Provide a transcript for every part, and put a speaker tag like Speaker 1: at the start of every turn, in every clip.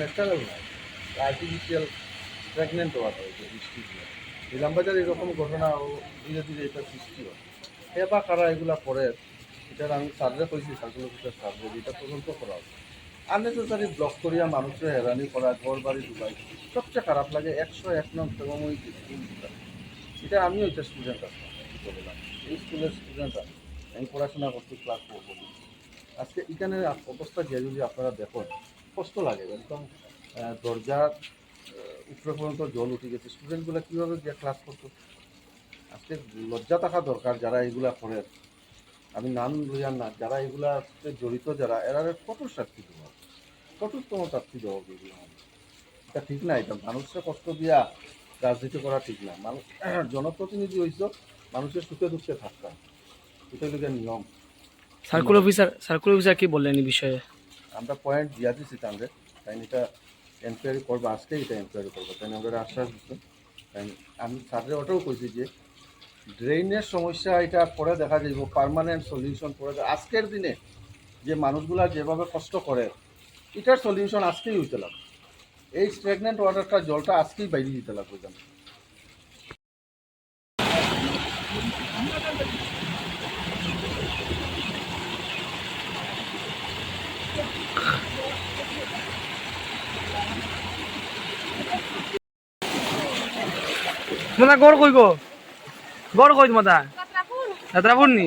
Speaker 1: natural artificial pregnant হওয়া হয়েছে বৃষ্টি দিয়ে ইলামবাজার এরকম ঘটনা ও ধীরে ধীরে এটা সৃষ্টি হয় হে বা কারা এগুলা করে এটার আমি সার্ভে করেছি সার্কুল অফিসার সার্ভে এটা তদন্ত করা হবে আননেসেসারি ব্লক করিয়া মানুষের হেরানি করা ঘর বাড়ি ডুবাই সবচেয়ে খারাপ লাগে 101 নং প্রেমময়ী স্কুল এটা আমিও এটা স্টুডেন্ট আছি বললাম এই স্কুলের স্টুডেন্ট আমি আমি পড়াশোনা করছি ক্লাস 4 পড়ি আজকে এখানে অবস্থা যে যদি আপনারা দেখুন কষ্ট লাগে একদম দরজার উপরে পর্যন্ত জল উঠে গেছে স্টুডেন্টগুলো কীভাবে গিয়ে ক্লাস করতো আজকে লজ্জা থাকা দরকার যারা এগুলা করে আমি নাম লইয়ার না যারা এগুলাতে জড়িত যারা এরা কঠোর শাস্তি দেওয়া কঠোরতম শাস্তি দেওয়া এগুলো এটা ঠিক না এটা মানুষের কষ্ট দিয়া রাজনীতি করা ঠিক না মানুষ জনপ্রতিনিধি হয়েছ মানুষের সুখে দুঃখে থাকতাম এটা হলো নিয়ম
Speaker 2: সার্কুল অফিসার কি বললেন এই বিষয়ে
Speaker 1: আমরা পয়েন্ট দিয়া দিচ্ছি তাদের তাই এটা এনকোয়ারি করবো আজকে এটা এনকোয়ারি করবো তাই আমরা আশ্বাস দিচ্ছি তাই আমি স্যারের ওটাও কইছি যে ড্রেনের সমস্যা এটা পরে দেখা যাইব পার্মানেন্ট সলিউশন পরে আজকের দিনে যে মানুষগুলা যেভাবে কষ্ট করে এটার সলিউশন আজকেই হইতে লাগবে এই স্ট্রেগনেন্ট ওয়াটারটা জলটা আজকেই বাইরে দিতে লাগবে জানো
Speaker 2: তোমার গড় কই গো গড় কই তোমার যাত্রাপুর নি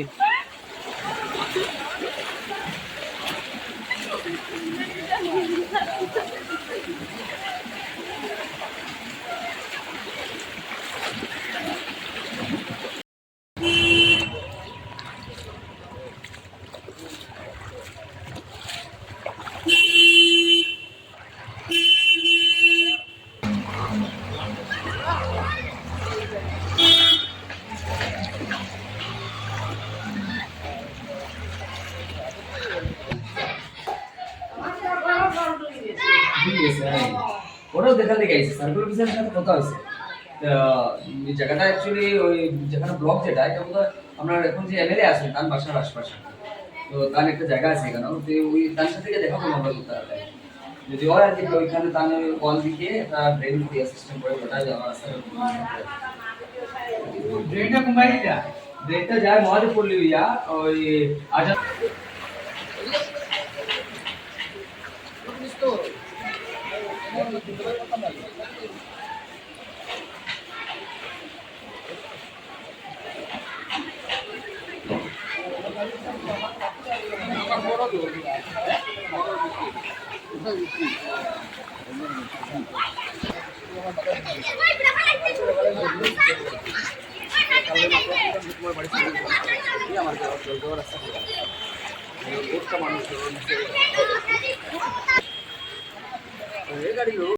Speaker 3: ওটাও দেখা দেখে আইসে সার্কুল অফিসের সাথে কথা হয়েছে এই জায়গাটা অ্যাকচুয়ালি ওই যেখানে ব্লক যেটা এটা বোধহয় আমরা এখন যে এমএলএ আছেন তার বাসার আশপাশে তো তার একটা জায়গা আছে এখানে তো ওই তার সাথে দেখা করবো আমরা তাড়াতাড়ি যদি হয় আর কি ওইখানে তার কল দিকে একটা ড্রেন দিয়ে সিস্টেম করে ওটা যাওয়া আছে ড্রেনটা কোম্পানি যা ড্রেনটা যায় মহাদেব পল্লী হইয়া ওই আজাদ আমার